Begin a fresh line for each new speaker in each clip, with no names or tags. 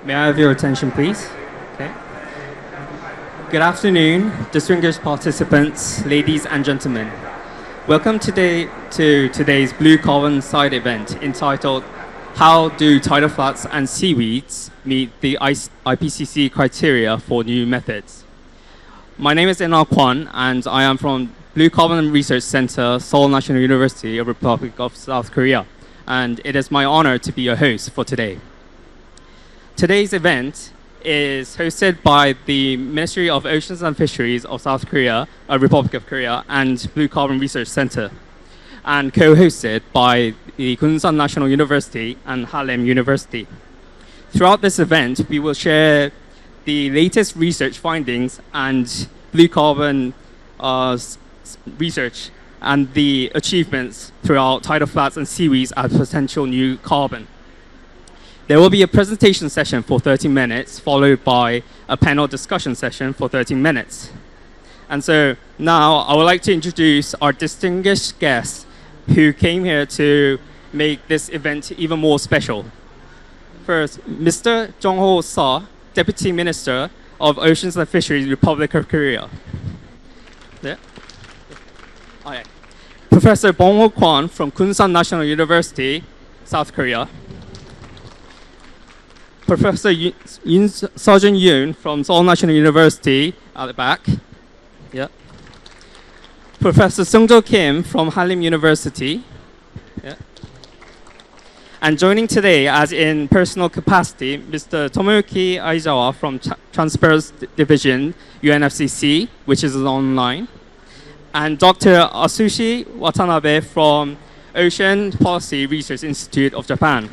May I have your attention, please? Okay. Good afternoon, distinguished participants, ladies and gentlemen. Welcome today to today's Blue Carbon Side event entitled How Do Tidal Flats and Seaweeds Meet the IPCC Criteria for New Methods? My name is Enal Kwan, and I am from Blue Carbon Research Center, Seoul National University of Republic of South Korea, and it is my honor to be your host for today. Today's event is hosted by the Ministry of Oceans and Fisheries of South Korea, Republic of Korea, and Blue Carbon Research Center, and co-hosted by the Kunsan National University and Hallym University. Throughout this event, we will share the latest research findings and blue carbon research and the achievements throughout tidal flats and seaweeds as potential new carbon. There will be a presentation session for 30 minutes, followed by a panel discussion session for 30 minutes. And so now I would like to introduce our distinguished guests who came here to make this event even more special. First, Mr. Jong-ho Seo, Deputy Minister of Oceans and Fisheries, Republic of Korea. Yeah. Oh, yeah. Professor Bong-ho Kwon from Kunsan National University, South Korea. Professor Seo-jun Yoon from Seoul National University at the back. Yeah. Professor Seung-jo Kim from Hallym University. Yeah. And joining today, as in personal capacity, Mr. Tomoyuki Aizawa from Transparency Division, UNFCCC, which is online, and Dr. Asushi Watanabe from Ocean Policy Research Institute of Japan.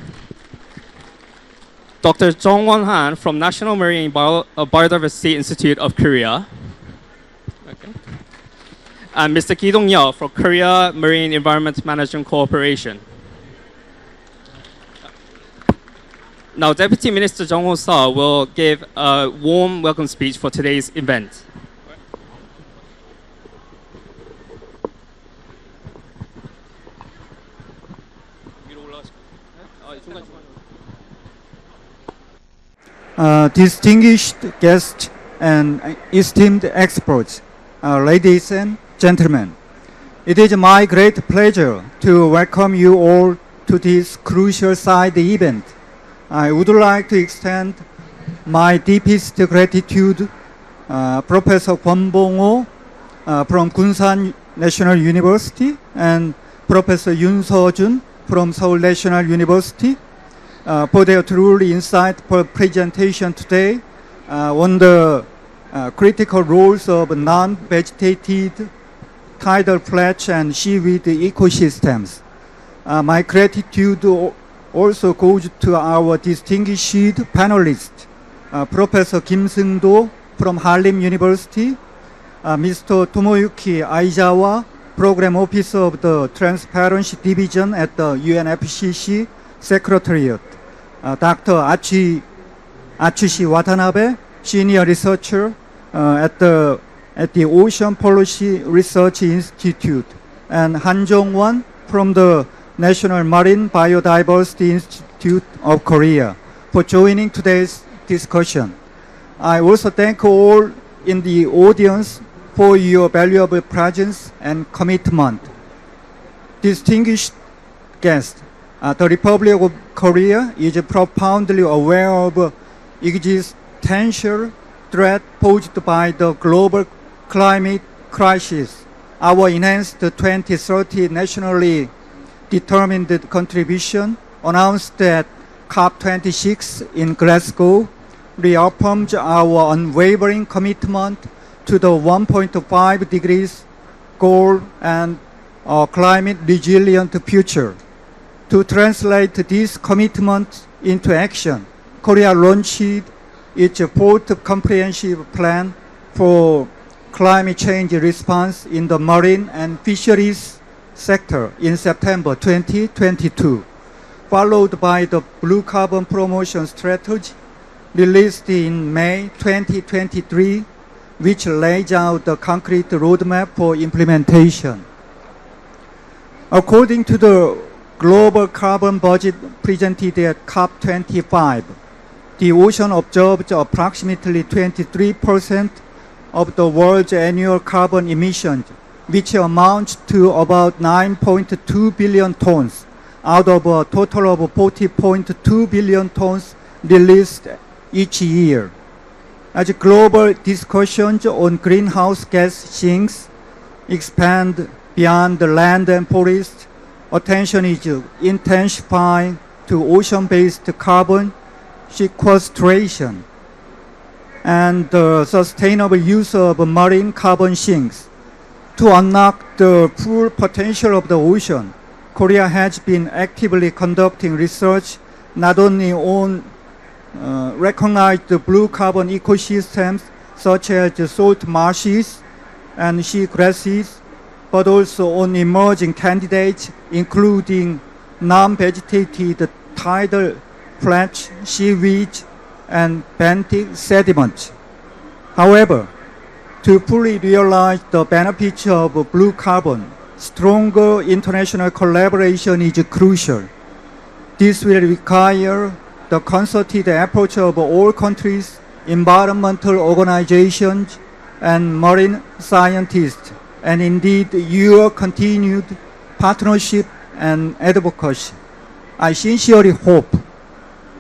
Dr. Jong Won-han from National Marine Biodiversity Institute of Korea. Okay. And Mr. Ki Dong-yeol from Korea Marine Environment Management Corporation. Now, Deputy Minister Jong-ho Seo will give a warm welcome speech for today's event.
Distinguished guests and esteemed experts, ladies and gentlemen, it is my great pleasure to welcome you all to this crucial side event. I would like to extend my deepest gratitude Professor Kwon Bong-ho from Kunsan National University and Professor Yoon Seo-jun from Seoul National University for their truly insightful presentation today on the critical roles of non-vegetated tidal flats and seaweed ecosystems. My gratitude also goes to our distinguished panelists, Professor Kim Seung-do from Hallym University, Mr. Tomoyuki Aizawa, Program Officer of the Transparency Division at the UNFCCC Secretariat, Dr. Atsushi Watanabe, Senior Researcher at the Ocean Policy Research Institute, and Han Jong-won from the National Marine Biodiversity Institute of Korea for joining today's discussion. I also thank all in the audience for your valuable presence and commitment. Distinguished guests, the Republic of Korea is profoundly aware of existential threat posed by the global climate crisis. Our enhanced 2030 nationally determined contribution announced at COP26 in Glasgow reaffirms our unwavering commitment to the 1.5 degrees goal and a climate resilient future. To translate this commitment into action, Korea launched its fourth comprehensive plan for climate change response in the marine and fisheries sector in September 2022, followed by the Blue Carbon Promotion Strategy released in May 2023, which lays out the concrete roadmap for implementation. According to the global carbon budget presented at COP25, the ocean absorbs approximately 23% of the world's annual carbon emissions, which amounts to about 9.2 billion tons out of a total of 40.2 billion tons released each year. As global discussions on greenhouse gas sinks expand beyond the land and forest, attention is intensifying to ocean-based carbon sequestration and the sustainable use of marine carbon sinks. To unlock the full potential of the ocean, Korea has been actively conducting research not only on recognized blue carbon ecosystems such as salt marshes and sea grasses, but also on emerging candidates including non-vegetated tidal flats, seaweed, and benthic sediment. However, to fully realize the benefits of blue carbon, stronger international collaboration is crucial. This will require the concerted approach of all countries, environmental organizations, and marine scientists, and indeed your continued partnership and advocacy. I sincerely hope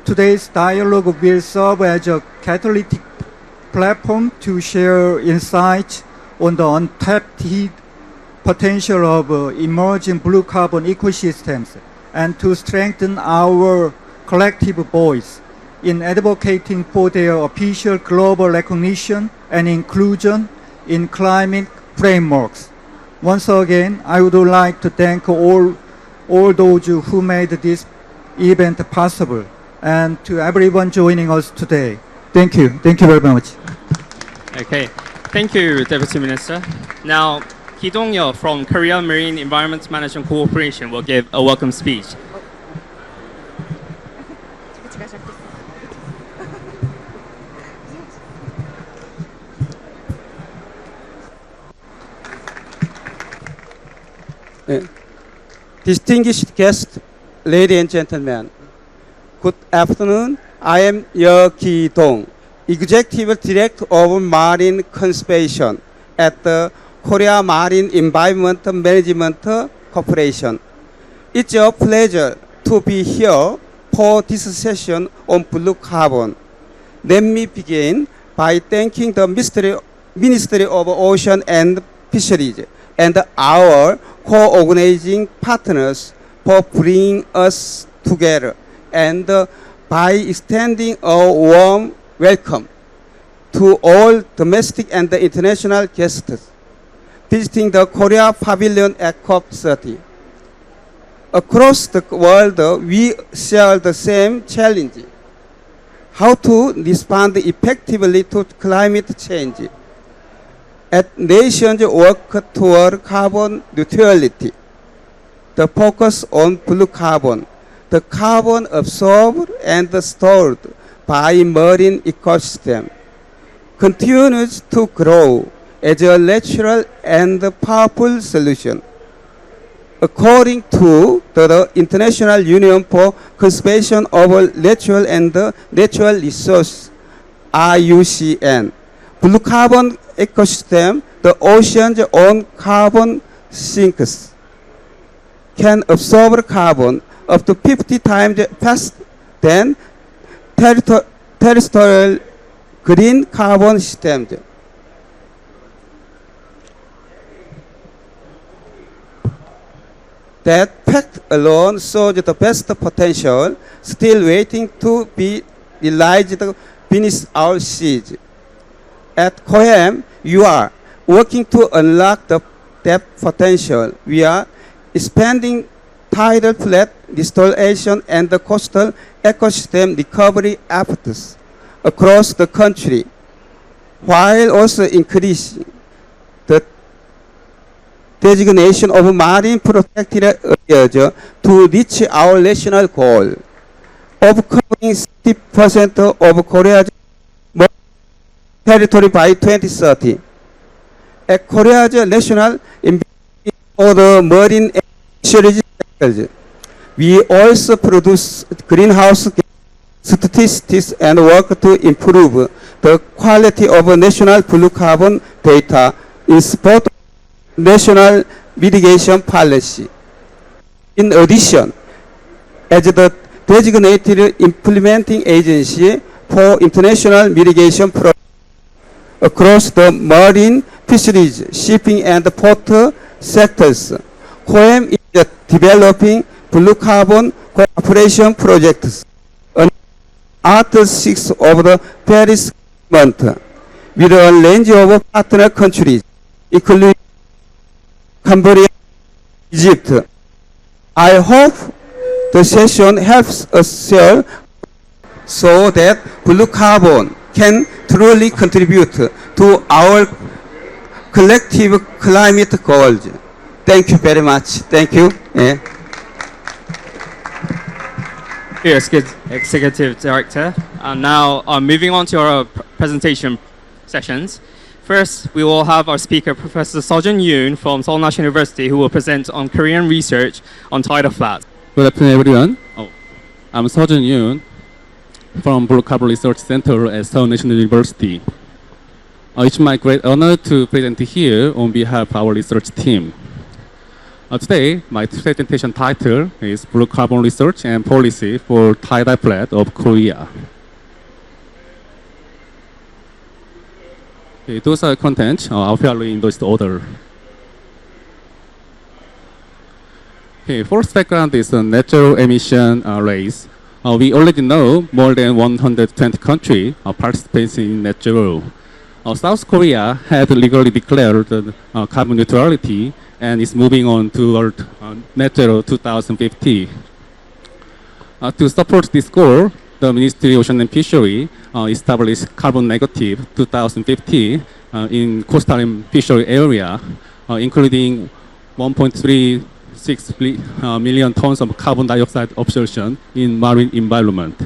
today's dialogue will serve as a catalytic platform to share insights on the untapped potential of emerging blue carbon ecosystems and to strengthen our collective voice in advocating for their official global recognition and inclusion in climate frameworks. Once again, I would like to thank all those who made this event possible and to everyone joining us today. Thank you. Thank you very much.
Okay, thank you, Deputy Minister. Now, Ki Dong-yeol from Korea Marine Environment Management Corporation will give a welcome speech.
Distinguished guests, ladies and gentlemen, good afternoon. I am Ye Ki-dong, Executive Director of Marine Conservation at the Korea Marine Environment Management Corporation. It's a pleasure to be here for this session on blue carbon. Let me begin by thanking the Ministry of Ocean and Fisheries and our co-organizing partners for bringing us together and by extending a warm welcome to all domestic and international guests visiting the Korea Pavilion at COP30. Across the world, we share the same challenge: how to respond effectively to climate change. As nations work toward carbon neutrality, the focus on blue carbon, the carbon absorbed and stored by marine ecosystem, continues to grow as a natural and powerful solution. According to the International Union for Conservation of Natural and Natural Resources, IUCN, blue carbon ecosystem, the ocean's own carbon sinks, can absorb carbon up to 50 times faster than terrestrial green carbon systems. That fact alone shows the vast potential still waiting to be realized beneath our seas. At COHEM, you are working to unlock that potential. We are expanding tidal flat restoration and the coastal ecosystem recovery efforts across the country, while also increasing the designation of marine protected areas to reach our national goal of covering 60% of Korea's territory by 2030. At Korea's national investment for the marine fisheries sector, we also produce greenhouse gas statistics and work to improve the quality of national blue carbon data in support of national mitigation policy. In addition, as the designated implementing agency for international mitigation projects across the marine, fisheries, shipping, and port sectors, COEM is developing blue carbon cooperation projects under Article 6 of the Paris Agreement with a range of partner countries, including Cambodia, Egypt. I hope the session helps us share so that blue carbon can truly contribute to our collective climate goals. Thank you very much. Thank you. Yeah.
Yes, good Executive Director. And now, moving on to our presentation sessions. First, we will have our speaker, Professor Sojun Yoon from Seoul National University, who will present on Korean research on tidal flats.
Good afternoon, everyone. I'm Sojun Yoon from Blue Carbon Research Center at Seoul National University. It's my great honor to present here on behalf of our research team. Today, my presentation title is Blue Carbon Research and Policy for Tidal Flat of Korea. Okay, those are contents. I'll follow in this order. Okay, first background is the natural emission rates. We already know more than 120 countries are participating in net zero. South Korea had legally declared carbon neutrality and is moving on toward net zero 2050. To support this goal, the Ministry of Ocean and Fishery established carbon negative 2050 in coastal and fishery area, including 1.36 million tons of carbon dioxide absorption in marine environment.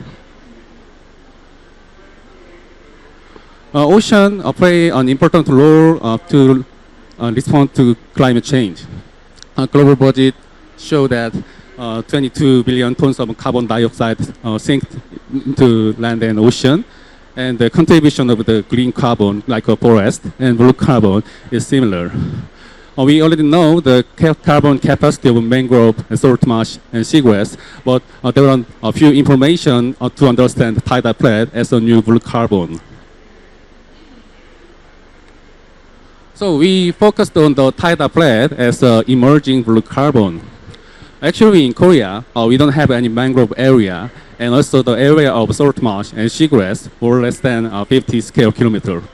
Ocean play an important role to respond to climate change. Global budget show that 22 billion tons of carbon dioxide sink into land and ocean, and the contribution of the green carbon, like a forest, and blue carbon is similar. We already know the carbon capacity of mangrove, and salt marsh, and seagrass, but there are a few information to understand tidal flat as a new blue carbon. So we focused on the tidal flat as an emerging blue carbon. Actually, in Korea, we don't have any mangrove area, and also the area of salt marsh and seagrass were less than 50 square kilometers.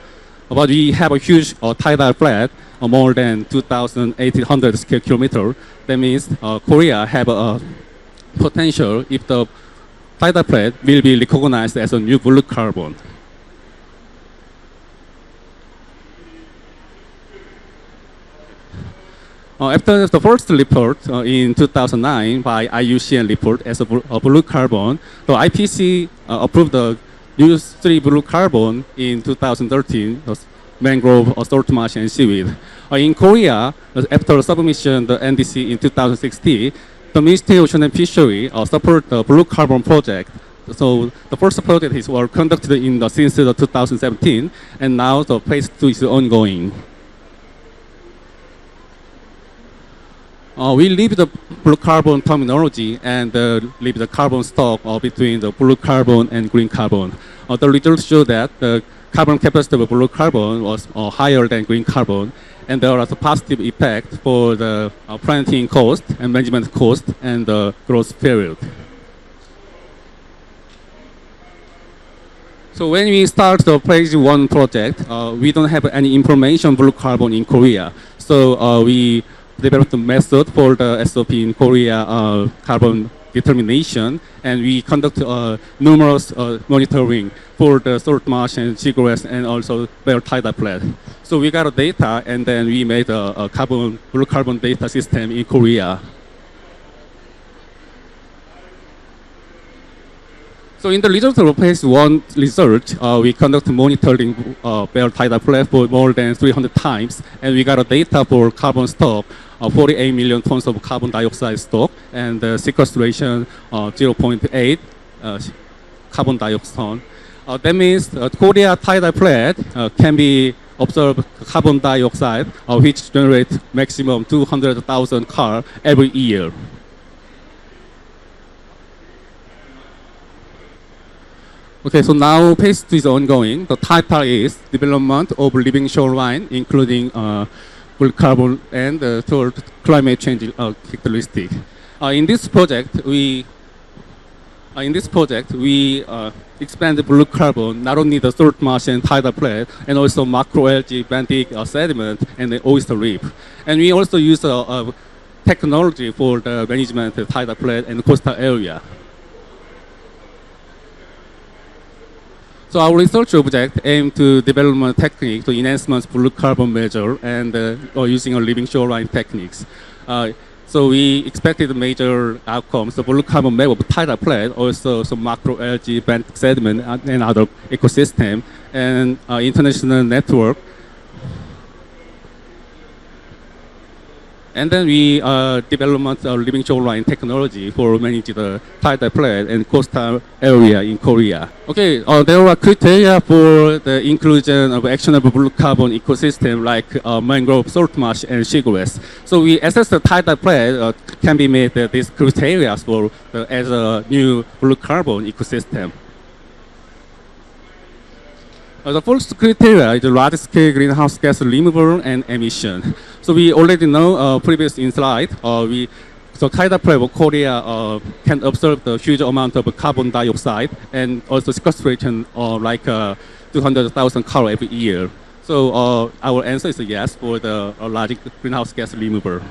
But we have a huge tidal flat, more than 2,800 square kilometers. That means Korea have a potential if the tidal flat will be recognized as a new blue carbon. After the first report in 2009 by IUCN report as a blue carbon, the IPCC approved the new 3 blue carbon in 2013, mangrove, salt marsh, and seaweed. In Korea, after submission the NDC in 2016, the Ministry of Ocean and Fishery support the blue carbon project. So the first project was conducted since 2017, and now the phase 2 is ongoing. We leave the blue carbon terminology and leave the carbon stock between the blue carbon and green carbon. The results show that the carbon capacity of blue carbon was higher than green carbon, and there was a positive effect for the planting cost and management cost and the growth period. So when we start the phase 1 project, we don't have any information blue carbon in Korea. So we developed a method for the SOP in Korea carbon determination, and we conduct numerous monitoring for the salt marsh and seagrass and also their tidal flat. So we got a data, and then we made a blue carbon data system in Korea. So in the result of phase 1 research, we conduct monitoring their tidal flat for more than 300 times, and we got a data for carbon stock, 48 million tons of carbon dioxide stock, and sequestration 0.8 carbon dioxide. That means Korea tidal plate can be observe carbon dioxide, which generate maximum 200,000 cars every year. Okay, so now phase 2 is ongoing. The title is development of living shoreline, including blue carbon and toward climate change characteristic. In this project, we expand the blue carbon, not only the salt marsh and tidal plate, and also macroalgae, benthic sediment, and the oyster reef. And we also use technology for the management of tidal plate and coastal area. So our research object aim to develop a technique to enhancement blue carbon measure and using a living shoreline techniques. So we expected major outcomes. The blue carbon map of tidal plate, also some macroalgae, benthic sediment, and other ecosystem, and international network. And then we developed a living shoreline technology for managing the tidal plate and coastal area in Korea. Okay, there are criteria for the inclusion of actionable blue carbon ecosystem like mangrove, salt marsh, and seagrass. So we assess the tidal plate can be made these criteria for as a new blue carbon ecosystem. The first criteria is large-scale greenhouse gas removal and emission. So we already know previous in slide, so tidal plate of Korea can observe the huge amount of carbon dioxide and also sequestration like 200,000 cars every year. So our answer is yes for the large greenhouse gas removal.